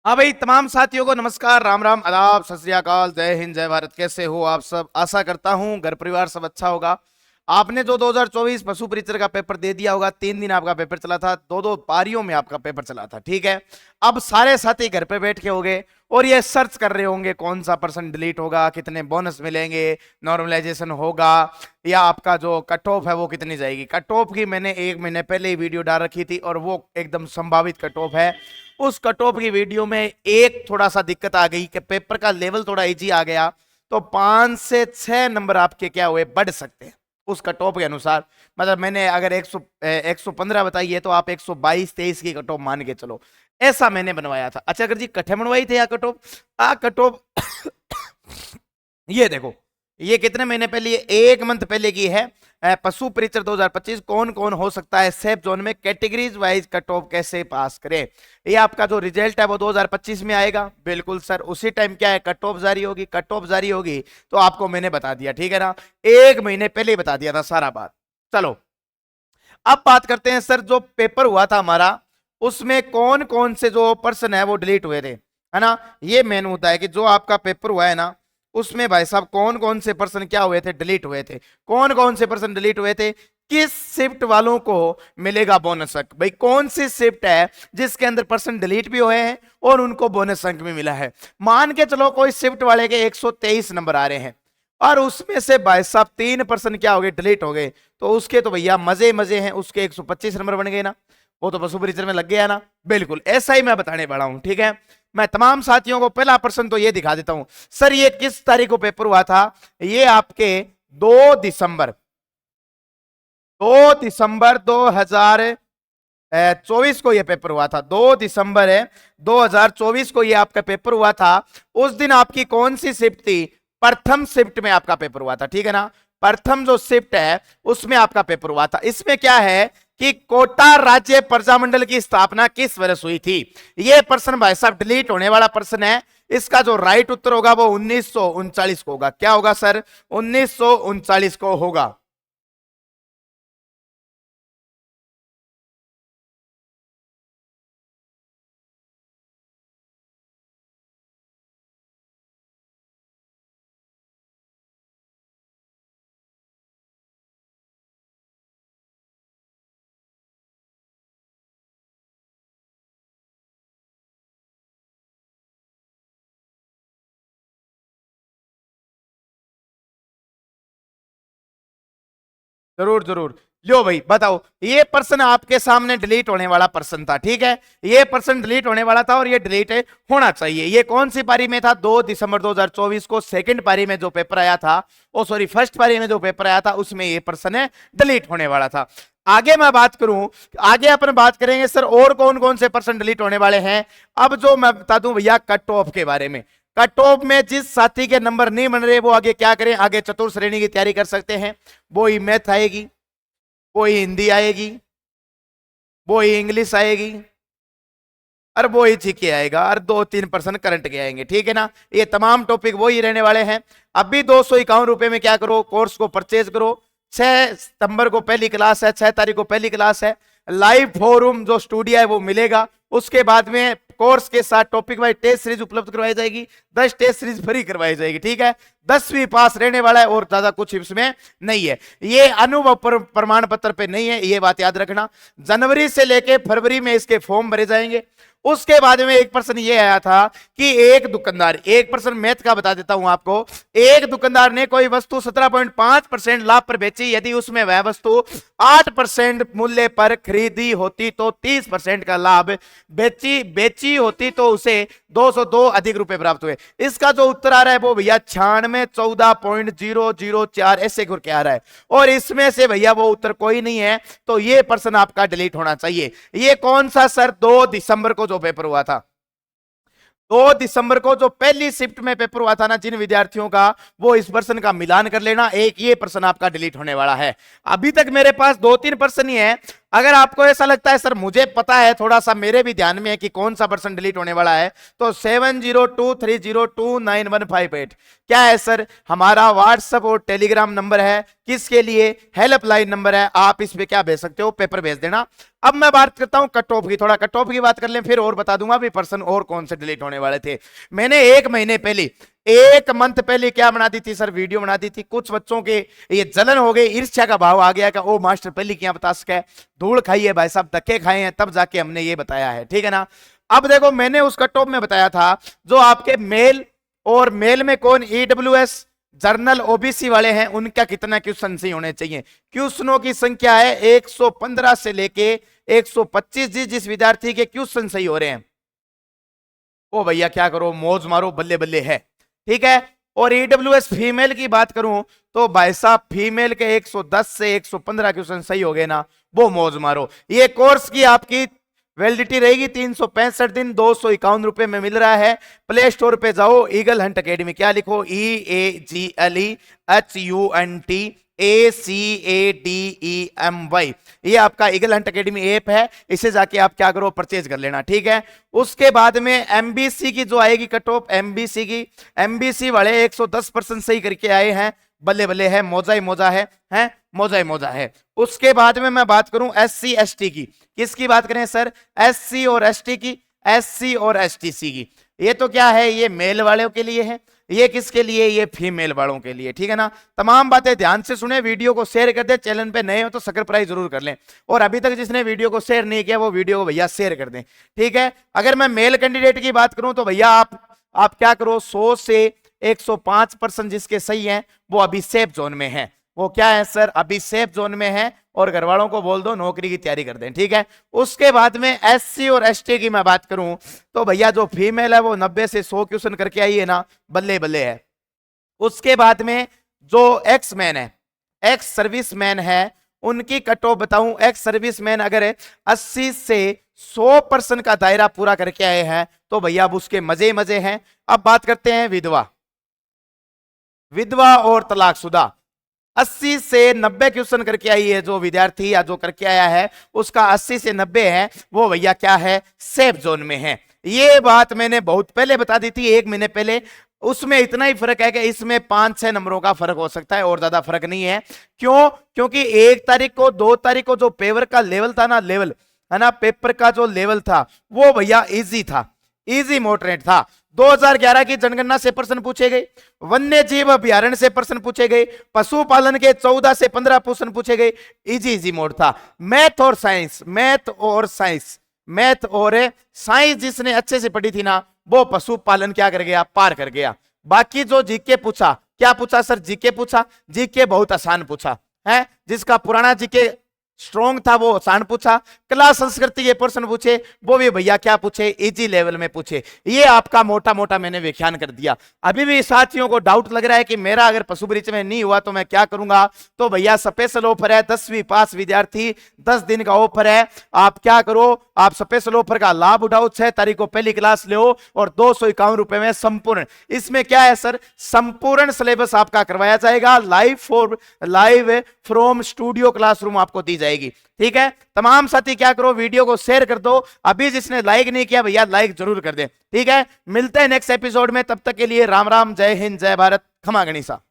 हाँ भाई, तमाम साथियों को नमस्कार, राम राम, आदाब, सत श्री अकाल, जय हिंद, जय भारत। कैसे हो आप सब? आशा करता हूँ घर परिवार सब अच्छा होगा। आपने जो 2024 पशु परिचर का पेपर दे दिया होगा, 3 दिन आपका पेपर चला था, दो दो पारियों में आपका पेपर चला था, ठीक है। अब सारे साथी घर पे बैठ के होंगे और ये सर्च कर रहे होंगे कौन सा पर्सन डिलीट होगा, कितने बोनस मिलेंगे, नॉर्मलाइजेशन होगा, या आपका जो कट ऑफ है वो कितनी जाएगी। कट ऑफ की मैंने 1 महीने पहले ही वीडियो डाल रखी थी और वो एकदम संभावित कट ऑफ है। उस कट ऑफ की वीडियो में एक थोड़ा सा दिक्कत आ गई कि पेपर का लेवल थोड़ा इजी आ गया, तो 5 से 6 नंबर आपके क्या हुए, बढ़ सकते हैं उस कट ऑफ के अनुसार। मतलब मैंने अगर 115 बताई है तो आप 122-23 की कट ऑफ मान के चलो, ऐसा मैंने बनवाया था। अच्छा अगर जी कट्ठे बनवाई थे या कट ऑफ, कट ऑफ ये देखो, ये कितने महीने पहले, 1 मंथ पहले की है। पशु परिचर 2025 कौन कौन हो सकता है सेफ जोन में, कैटेगरीज वाइज कट ऑफ कैसे पास करें। ये आपका जो रिजल्ट है वो 2025 में आएगा। बिल्कुल सर, उसी टाइम क्या है, कट ऑफ जारी होगी। कट ऑफ जारी होगी तो आपको मैंने बता दिया, ठीक है ना, 1 महीने पहले ही बता दिया था सारा बात। चलो अब बात करते हैं सर, जो पेपर हुआ था हमारा उसमें कौन कौन से जो पर्सन है वो डिलीट हुए थे, है ना। ये मेन मुद्दा है कि जो आपका पेपर हुआ है ना, उसमें भाई साहब कौन कौन से पर्सन क्या हुए थे, डिलीट हुए थे। कौन कौन से पर्सन डिलीट हुए थे, किस शिफ्ट वालों को मिलेगा बोनस अंक। भाई कौन सी शिफ्ट है जिसके अंदर पर्सन डिलीट भी हुए हैं और उनको बोनस अंक भी मिला है। मान के चलो कोई शिफ्ट वाले के 123 नंबर आ रहे हैं और उसमें से भाई साहब 3% क्या हो गए, डिलीट हो गए, तो उसके तो भैया मजे मजे हैं, उसके 125 नंबर बन गए ना, वो तो पशु परिचर में लग गया ना। बिल्कुल ऐसा ही मैं बताने वाला हूं, ठीक है। मैं तमाम साथियों को पहला प्रश्न तो ये दिखा देता हूं। सर ये किस तारीख को पेपर हुआ था, ये आपके 2 दिसंबर 2 दिसंबर 2024 को ये पेपर हुआ था। 2 दिसंबर है 2024 को ये आपका पेपर हुआ था। उस दिन आपकी कौन सी शिफ्ट थी, प्रथम शिफ्ट में आपका पेपर हुआ था, ठीक है ना। प्रथम जो शिफ्ट है उसमें आपका पेपर हुआ था। इसमें क्या है कि कोटा राज्य प्रजामंडल की स्थापना किस वर्ष हुई थी। ये प्रश्न भाई साहब डिलीट होने वाला प्रश्न है। इसका जो राइट उत्तर होगा वो 1939 को होगा। क्या होगा सर, 1939 को होगा। जरूर जरूर, लो भाई बताओ। ये पर्सन आपके सामने डिलीट होने वाला पर्सन था, ठीक है। ये पर्सन डिलीट होने वाला था और ये डिलीट होना चाहिए। ये कौन सी पारी में था, 2 दिसंबर 2024 को सेकंड पारी में जो पेपर आया था, ओ सॉरी फर्स्ट पारी में जो पेपर आया था उसमें ये पर्सन है डिलीट होने वाला था। आगे मैं बात करूं, आगे अपन बात करेंगे सर और कौन कौन से पर्सन डिलीट होने वाले हैं। अब जो मैं बता दूं भैया कट ऑफ के बारे में। कट ऑफ में जिस साथी के नंबर नहीं बन रहे वो आगे क्या करें, आगे चतुर्थ श्रेणी की तैयारी कर सकते हैं। वो ही मैथ आएगी, वो ही हिंदी आएगी, वो ही इंग्लिश आएगी, और वो ही जीके आएगा, और 2-3% करंट के आएंगे, ठीक है ना। ये तमाम टॉपिक वो ही रहने वाले हैं। अभी 251 रुपए में क्या करो, कोर्स को परचेज करो। 6 सितंबर को पहली क्लास है, 6 तारीख को पहली क्लास है। लाइव फोरम जो स्टूडियो है वो मिलेगा। उसके बाद में कोर्स के साथ टॉपिक वाइज टेस्ट सीरीज उपलब्ध करवाई जाएगी। 10 टेस्ट सीरीज फ्री करवाई जाएगी, ठीक है। 10वीं पास रहने वाला है और ज्यादा कुछ इसमें नहीं है। ये अनुभव प्रमाण पत्र पे नहीं है, ये बात याद रखना। जनवरी से लेके फरवरी में इसके फॉर्म भरे जाएंगे। उसके बाद में एक पर्सन ये आया था कि एक दुकानदार, एक पर्सन मैथ का बता देता हूं आपको। एक दुकानदार ने कोई वस्तु 17.5% लाभ पर बेची, यदि उसमें वह वस्तु 8% मूल्य पर खरीदी होती तो 30% का लाभ बेची होती तो उसे 202 अधिक रुपए प्राप्त हुए। इसका जो उत्तर आ रहा है वो भैया 96 14.004 ऐसे करके आ रहा है, और इसमें से भैया वो उत्तर कोई नहीं है, तो ये पर्सन आपका डिलीट होना चाहिए। ये कौन सा सर, 2 दिसंबर को जो पेपर हुआ था, 2 दिसंबर को जो पहली शिफ्ट में पेपर हुआ था ना जिन विद्यार्थियों का, वो इस पर्सन का मिलान कर लेना। एक ये पर्सन आपका डिलीट होने वाला है। अभी तक मेरे पास 2-3 पर्सन ही है। अगर आपको ऐसा लगता है सर मुझे पता है, थोड़ा सा मेरे भी ध्यान में है कि कौन सा पर्सन डिलीट होने वाला है, तो 7023029158 क्या है सर, हमारा व्हाट्सएप और टेलीग्राम नंबर है। किसके लिए? हेल्पलाइन नंबर है। आप इस पे क्या भेज सकते हो? पेपर भेज देना। अब मैं बात करता हूं कट ऑफ की, थोड़ा कट ऑफ की बात कर लें, फिर और बता दूंगा भी पर्सन और कौन से डिलीट होने वाले थे। मैंने एक महीने पहले, एक मंथ पहले क्या बना दी थी सर, वीडियो बना दी थी। कुछ बच्चों के ये जलन हो गई, ईर्ष्या का भाव आ गया कि ओ मास्टर पहले क्या बता सके, धूल खाई है भाई साहब, धक्के खाए हैं, तब जाके हमने ये बताया है, ठीक है ना। अब देखो मैंने उस कट ऑफ में बताया था जो आपके मेल और मेल में कौन ईडब्ल्यूएस जर्नल ओबीसी वाले हैं उनका कितना क्वेश्चन सही होने चाहिए। क्वेश्चनों की संख्या है 115 से लेके 125। जिस विद्यार्थी के क्वेश्चन सही हो रहे हैं ओ भैया क्या करो, मौज मारो, बल्ले बल्ले है, ठीक है। और ईडब्ल्यूएस फीमेल की बात करूं तो भाई साहब फीमेल के 110 से 115 क्वेश्चन सही हो गए ना, वो मौज मारो। ये कोर्स की आपकी वैलिडिटी रहेगी 365 दिन, 251 रुपए में मिल रहा है। प्ले स्टोर पे जाओ, ईगल हंट अकेडमी, क्या लिखो, EAGLEHUNTACADEMY, ये आपका ईगल हंट अकेडमी ऐप है, इसे जाके आप क्या करो, परचेज कर लेना, ठीक है। उसके बाद में एमबीसी की जो आएगी कट ऑफ, एमबीसी की, एमबीसी वाले 110% सही करके आए हैं, बल्ले बल्ले है, मोजा ही मोजा है, मोजा ही मोजा है। उसके बाद में मैं बात करूं एससी एसटी की, किसकी बात करें सर, एससी और एसटी की, एससी और एसटीसी की। ये तो क्या है, ये मेल वालों के लिए है, ये किसके लिए, ये फीमेल वालों के लिए, ठीक है ना। तमाम बातें ध्यान से सुने, वीडियो को शेयर कर दे, चैनल पे नए हो तो सब्सक्राइब जरूर कर लें, और अभी तक जिसने वीडियो को शेयर नहीं किया वो वीडियो को भैया शेयर कर दें, ठीक है। अगर मैं मेल कैंडिडेट की बात करूं तो भैया आप क्या करो, 100 से 105% जिसके सही हैं वो अभी सेफ जोन में है। वो क्या है सर, अभी सेफ जोन में है, और घर वालों को बोल दो नौकरी की तैयारी कर दें, ठीक है। उसके बाद में एससी और एसटी की मैं बात करूं तो भैया जो फीमेल है वो 90 से 100 क्वेश्चन करके आई है ना, बल्ले बल्ले है। उसके बाद में जो एक्स मैन है, एक्स सर्विस मैन है, उनकी कट ऑफ बताऊं, एक्स सर्विस मैन अगर 80 से 100% का दायरा पूरा करके आए हैं तो भैया अब उसके मजे मजे हैं। अब बात करते हैं विधवा, विधवा और तलाकशुदा, 80 से 90 क्वेश्चन करके आई है जो विद्यार्थी या जो करके आया है, उसका 80 से 90 है, वो भैया क्या है, सेफ जोन में है। ये बात मैंने बहुत पहले बता दी थी, एक महीने पहले। उसमें इतना ही फर्क है कि इसमें 5-6 नंबरों का फर्क हो सकता है, और ज्यादा फर्क नहीं है। क्यों? क्योंकि 1 तारीख को 2 तारीख को जो पेपर का लेवल था ना, लेवल है ना, पेपर का जो लेवल था वो भैया इजी था, इजी मॉडरेट था। 2011 की जनगणना से प्रश्न पूछे गए, वन्य जीव अभ्यारण्य से प्रश्न पूछे गए, पशुपालन के 14 से 15 प्रश्न पूछे गए, इजी इजी मोड था। मैथ और साइंस, मैथ और साइंस, मैथ और साइंस जिसने अच्छे से पढ़ी थी ना, वो पशुपालन क्या कर गया, पार कर गया। बाकी जो जीके पूछा, क्या पूछा सर, जीके पूछा, जीके बहुत आसान पूछा है, जिसका पुराना जीके स्ट्रॉन्ग था वो आसान पूछा। कला संस्कृति के प्रश्न पूछे, वो भी भैया क्या पूछे, इजी लेवल में पूछे। ये आपका मोटा मोटा मैंने व्याख्यान कर दिया। अभी भी साथियों को डाउट लग रहा है कि मेरा अगर पशु ब्रिज में नहीं हुआ तो मैं क्या करूंगा, तो भैया स्पेशल ऑफर है, 10वीं पास विद्यार्थी 10 दिन का ऑफर है। आप क्या करो, आप स्पेशल ऑफर का लाभ उठाओ, 6 तारीख को पहली क्लास ले और 251 रुपए में संपूर्ण, इसमें क्या है सर, संपूर्ण सिलेबस आपका करवाया जाएगा, लाइव फ्रॉम स्टूडियो क्लासरूम आपको दी जाएगी, ठीक है। तमाम साथी क्या करो, वीडियो को शेयर कर दो। अभी जिसने लाइक नहीं किया भैया लाइक जरूर कर दे, ठीक है। मिलते हैं नेक्स्ट एपिसोड में, तब तक के लिए राम राम, जय हिंद, जय भारत, खमा गणिसा।